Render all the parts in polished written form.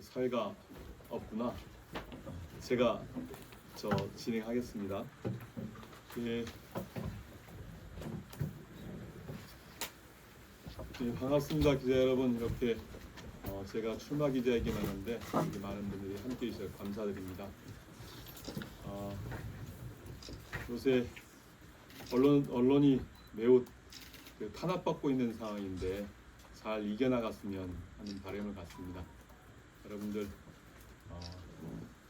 사회가 없구나. 제가 진행하겠습니다. 예. 예, 반갑습니다, 기자 여러분. 이렇게 제가 출마 기자이긴 하는데 이렇게 많은 분들이 함께 해주셔서 감사드립니다. 요새 언론이 매우 탄압받고 있는 상황인데 잘 이겨나갔으면 하는 바람을 갖습니다. 여러분들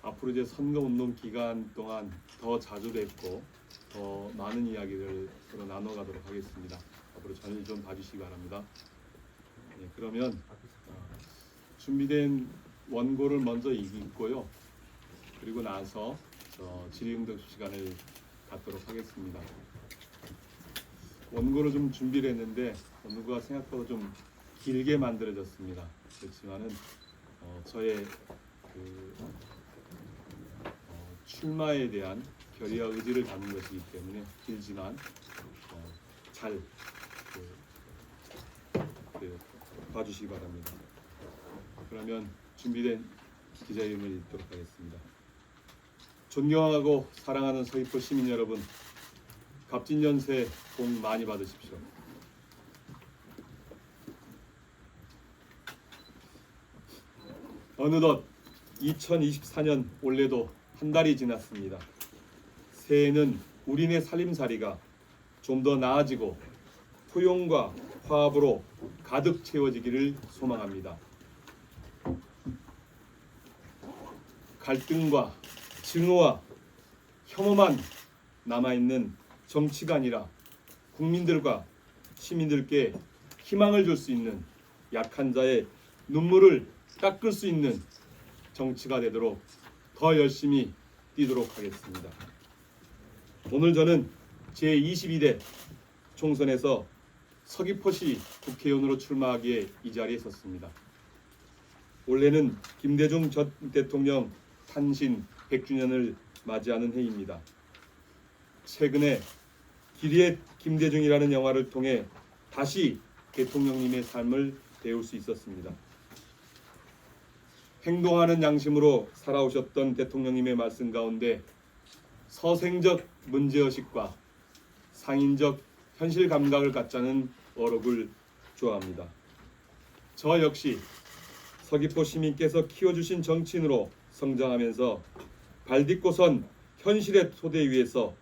앞으로 이제 선거운동 기간 동안 더 자주 뵙고 더 많은 이야기를 서로 나눠가도록 하겠습니다. 앞으로 저희 좀 봐주시기 바랍니다. 네, 그러면 준비된 원고를 먼저 읽고요. 그리고 나서 질의응답 시간을 갖도록 하겠습니다. 원고를 좀 준비를 했는데 원고가 생각보다 좀 길게 만들어졌습니다. 그렇지만은 저의 출마에 대한 결의와 의지를 담은 것이기 때문에 길지만 잘 봐주시기 바랍니다. 그러면 준비된 기자회견을 읽도록 하겠습니다. 존경하고 사랑하는 서귀포 시민 여러분, 갑진연세 복 많이 받으십시오. 어느덧 2024년 올해도 한 달이 지났습니다. 새해에는 우리네 살림살이가 좀 더 나아지고 포용과 화합으로 가득 채워지기를 소망합니다. 갈등과 증오와 혐오만 남아있는 정치가 아니라 국민들과 시민들께 희망을 줄 수 있는 약한 자의 눈물을 닦을 수 있는 정치가 되도록 더 열심히 뛰도록 하겠습니다. 오늘 저는 제22대 총선에서 서귀포시 국회의원으로 출마하기에 이 자리에 섰습니다. 올해는 김대중 전 대통령 탄신 100주년을 맞이하는 해입니다. 최근에 기리의 김대중이라는 영화를 통해 다시 대통령님의 삶을 배울 수 있었습니다. 행동하는 양심으로 살아오셨던 대통령님의 말씀 가운데 서생적 문제의식과 상인적 현실 감각을 갖자는 어록을 좋아합니다. 저 역시 서귀포 시민께서 키워주신 정치인으로 성장하면서 발딛고 선 현실의 토대 위에서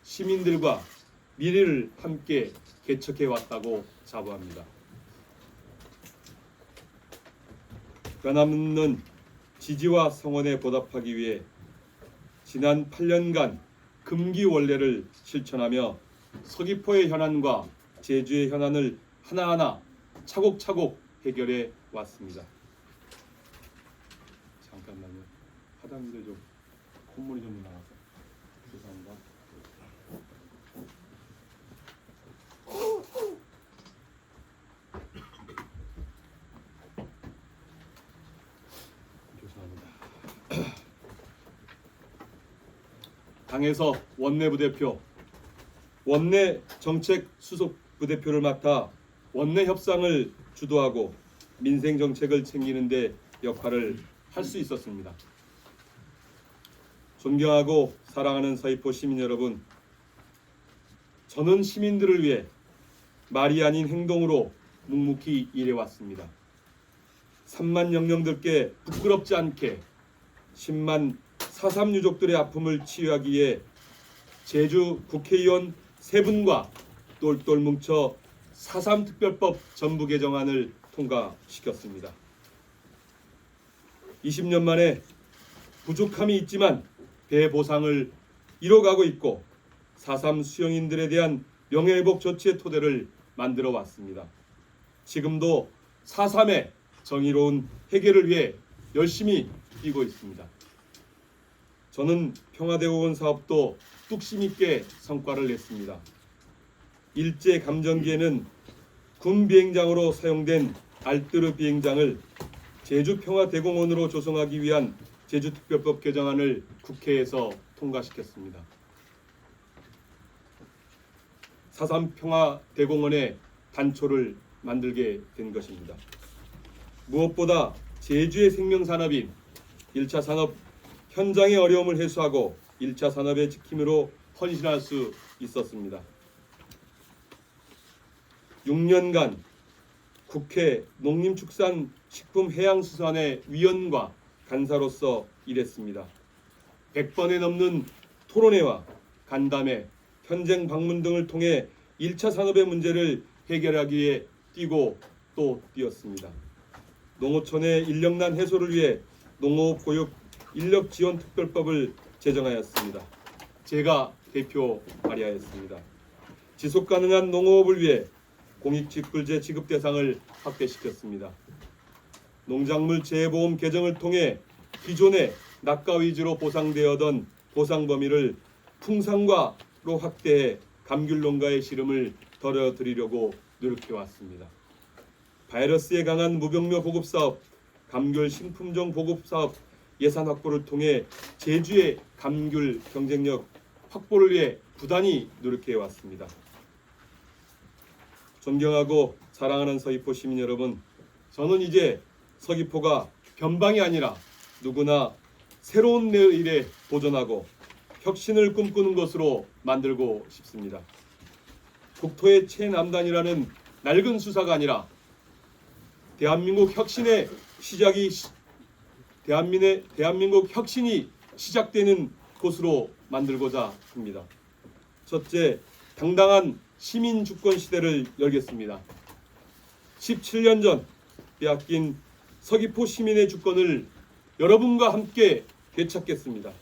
시민들과 미래를 함께 개척해 왔다고 자부합니다. 변함없는 지지와 성원에 보답하기 위해 지난 8년간 금기원례를 실천하며 서귀포의 현안과 제주의 현안을 하나하나 차곡차곡 해결해 왔습니다. 잠깐만요. 화장실에 좀 콧물이 좀 나와서 죄송합니다. 당에서 원내 부대표, 원내 정책 수석 부대표를 맡아 원내 협상을 주도하고 민생 정책을 챙기는 데 역할을 할 수 있었습니다. 존경하고 사랑하는 서귀포 시민 여러분, 저는 시민들을 위해 말이 아닌 행동으로 묵묵히 일해왔습니다. 3만 영령들께 부끄럽지 않게 10만 4.3 유족들의 아픔을 치유하기 위해 제주 국회의원 3분과 똘똘 뭉쳐 4.3 특별법 전부 개정안을 통과시켰습니다. 20년 만에 부족함이 있지만 대보상을 이뤄가고 있고 4.3 수용인들에 대한 명예회복 조치의 토대를 만들어 왔습니다. 지금도 4.3의 정의로운 해결을 위해 열심히 뛰고 있습니다. 저는 평화대공원 사업도 뚝심 있게 성과를 냈습니다. 일제 감정기에는 군 비행장으로 사용된 알뜨르 비행장을 제주평화대공원으로 조성하기 위한 제주특별법 개정안을 국회에서 통과시켰습니다. 4.3 평화대공원의 단초를 만들게 된 것입니다. 무엇보다 제주의 생명산업인 1차 산업 현장의 어려움을 해소하고 1차 산업의 지킴으로 헌신할 수 있었습니다. 6년간 국회 농림축산식품해양수산의 위원과 간사로서 일했습니다. 100번에 넘는 토론회와 간담회, 현장 방문 등을 통해 1차 산업의 문제를 해결하기 위해 뛰고 또 뛰었습니다. 농어촌의 인력난 해소를 위해 농어업 교육 인력지원특별법을 제정하였습니다. 제가 대표 발의하였습니다. 지속가능한 농어업을 위해 공익직불제 지급 대상을 확대시켰습니다. 농작물 재해보험 개정을 통해 기존의 낙가 위주로 보상되어던 보상 범위를 풍산과로 확대해 감귤 농가의 시름을 덜어드리려고 노력해왔습니다. 바이러스에 강한 무병묘 보급사업, 감귤 신품종 보급사업 예산 확보를 통해 제주의 감귤 경쟁력 확보를 위해 부단히 노력해왔습니다. 존경하고 사랑하는 서귀포 시민 여러분, 저는 이제 서귀포가 변방이 아니라 누구나 새로운 내일에 도전하고 혁신을 꿈꾸는 것으로 만들고 싶습니다. 국토의 최남단이라는 낡은 수사가 아니라 대한민국 혁신이 시작되는 곳으로 만들고자 합니다. 첫째, 당당한 시민 주권 시대를 열겠습니다. 17년 전 빼앗긴 서귀포 시민의 주권을 여러분과 함께 되찾겠습니다.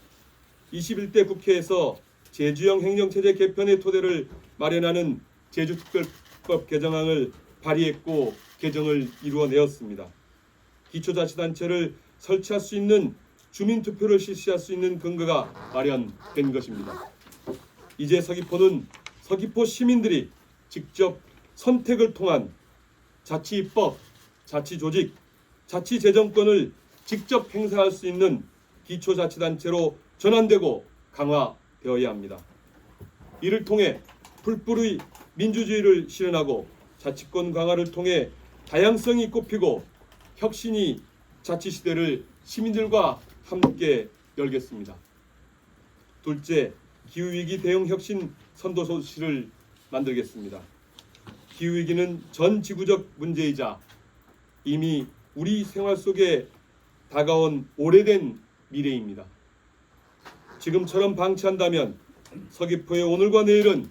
21대 국회에서 제주형 행정체제 개편의 토대를 마련하는 제주특별법 개정안을 발의했고 개정을 이루어내었습니다. 기초자치단체를 설치할 수 있는 주민투표를 실시할 수 있는 근거가 마련된 것입니다. 이제 서귀포는 서귀포 시민들이 직접 선택을 통한 자치입법, 자치조직, 자치재정권을 직접 행사할 수 있는 기초자치단체로 전환되고 강화되어야 합니다. 이를 통해 풀뿌리 민주주의를 실현하고 자치권 강화를 통해 다양성이 꽃피고 혁신이 자치시대를 시민들과 함께 열겠습니다. 둘째, 기후위기 대응 혁신 선도소실을 만들겠습니다. 기후위기는 전 지구적 문제이자 이미 우리 생활 속에 다가온 오래된 미래입니다. 지금처럼 방치한다면 서귀포의 오늘과 내일은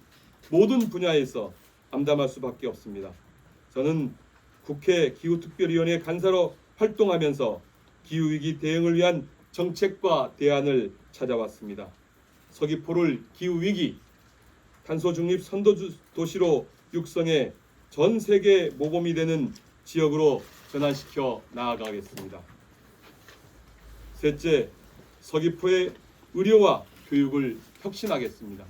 모든 분야에서 암담할 수밖에 없습니다. 저는 국회 기후특별위원회 간사로 활동하면서 기후위기 대응을 위한 정책과 대안을 찾아왔습니다. 서귀포를 기후위기, 탄소중립 선도도시로 육성해 전 세계 모범이 되는 지역으로 전환시켜 나아가겠습니다. 셋째, 서귀포의 의료와 교육을 혁신하겠습니다.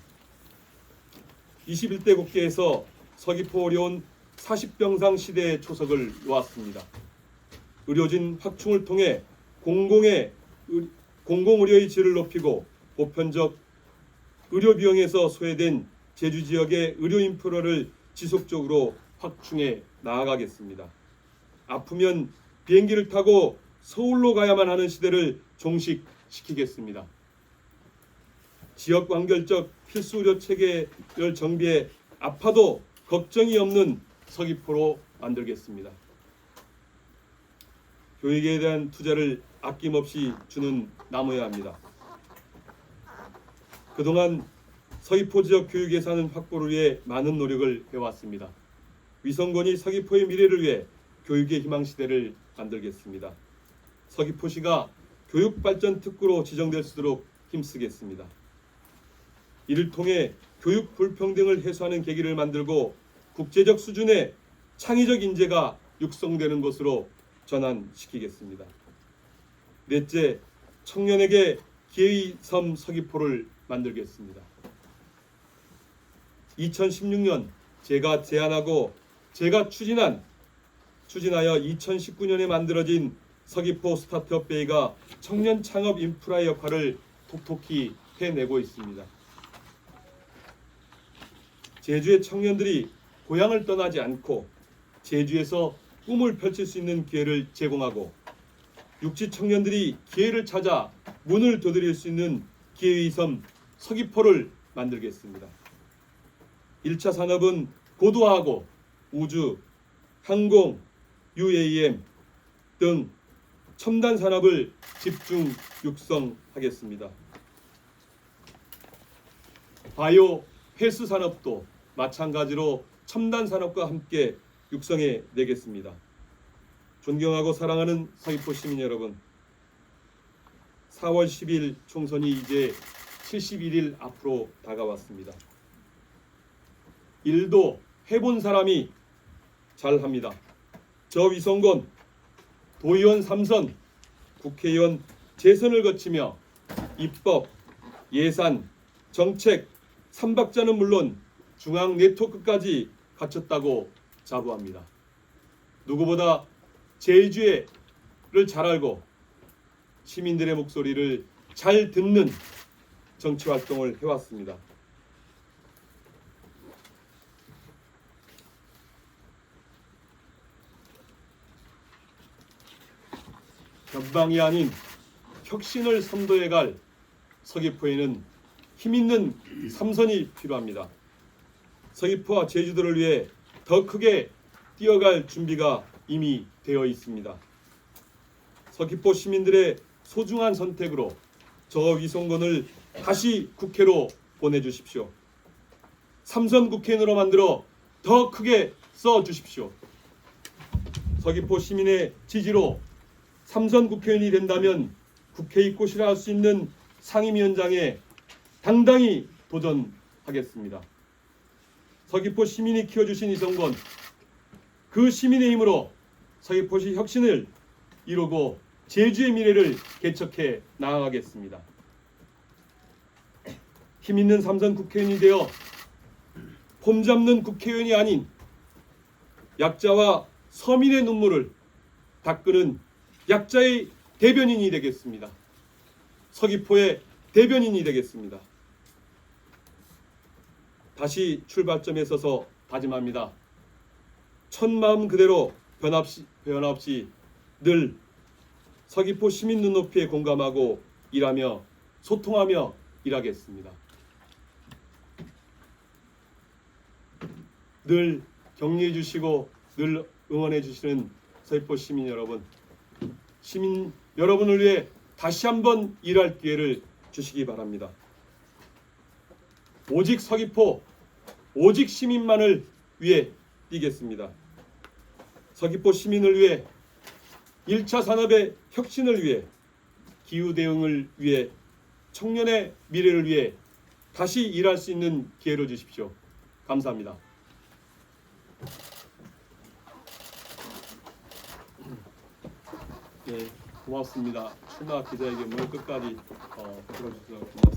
21대 국회에서 서귀포 의료원 40병상 시대의 초석을 놓았습니다. 의료진 확충을 통해 공공의료의 질을 높이고 보편적 의료 비용에서 소외된 제주 지역의 의료 인프라를 지속적으로 확충해 나아가겠습니다. 아프면 비행기를 타고 서울로 가야만 하는 시대를 종식시키겠습니다. 지역 완결적 필수 의료 체계를 정비해 아파도 걱정이 없는 서귀포로 만들겠습니다. 교육에 대한 투자를 아낌없이 주는 나눠야 합니다. 그동안 서귀포 지역 교육 예산 확보를 위해 많은 노력을 해왔습니다. 위성권이 서귀포의 미래를 위해 교육의 희망 시대를 만들겠습니다. 서귀포시가 교육발전 특구로 지정될 수 있도록 힘쓰겠습니다. 이를 통해 교육 불평등을 해소하는 계기를 만들고 국제적 수준의 창의적 인재가 육성되는 것으로 전환시키겠습니다. 넷째, 청년에게 기회의 섬 서귀포를 만들겠습니다. 2016년 제가 제안하고 제가 추진하여 2019년에 만들어진 서귀포 스타트업 베이가 청년 창업 인프라의 역할을 톡톡히 해내고 있습니다. 제주의 청년들이 고향을 떠나지 않고 제주에서 꿈을 펼칠 수 있는 기회를 제공하고 육지 청년들이 기회를 찾아 문을 두드릴 수 있는 기회의 섬 서귀포를 만들겠습니다. 1차 산업은 고도화하고 우주, 항공, UAM 등 첨단 산업을 집중 육성하겠습니다. 바이오 헬스 산업도 마찬가지로 첨단 산업과 함께 육성해 내겠습니다. 존경하고 사랑하는 서귀포 시민 여러분, 4월 10일 총선이 이제 71일 앞으로 다가왔습니다. 일도 해본 사람이 잘합니다. 저 위성곤 도의원 3선, 국회의원 재선을 거치며 입법, 예산, 정책, 삼박자는 물론 중앙 네트워크까지 갖췄다고 자부합니다. 누구보다 제주를 잘 알고 시민들의 목소리를 잘 듣는 정치 활동을 해왔습니다. 변방이 아닌 혁신을 선도해갈 서귀포에는 힘있는 삼선이 필요합니다. 서귀포와 제주도를 위해 더 크게 뛰어갈 준비가 이미 되어 있습니다. 서귀포 시민들의 소중한 선택으로 저 위성곤을 다시 국회로 보내주십시오. 삼선 국회의원으로 만들어 더 크게 써주십시오. 서귀포 시민의 지지로 삼선 국회의원이 된다면 국회 입고시라 할 수 있는 상임위원장에 당당히 도전하겠습니다. 서귀포 시민이 키워주신 이성곤, 그 시민의 힘으로 서귀포시 혁신을 이루고 제주의 미래를 개척해 나아가겠습니다. 힘있는 삼선 국회의원이 되어 폼 잡는 국회의원이 아닌 약자와 서민의 눈물을 닦는 약자의 대변인이 되겠습니다. 서귀포의 대변인이 되겠습니다. 다시 출발점에 서서 다짐합니다. 첫 마음 그대로 변함없이 늘 서귀포 시민 눈높이에 공감하고 일하며 소통하며 일하겠습니다. 늘 격려해 주시고 늘 응원해 주시는 서귀포 시민 여러분, 시민 여러분을 위해 다시 한번 일할 기회를 주시기 바랍니다. 오직 서귀포, 오직 시민만을 위해 뛰겠습니다. 서귀포 시민을 위해 1차 산업의 혁신을 위해 기후 대응을 위해 청년의 미래를 위해 다시 일할 수 있는 기회를 주십시오. 감사합니다. 네, 고맙습니다. 출마 기자회견을 끝까지 들어주셔서 고맙습니다.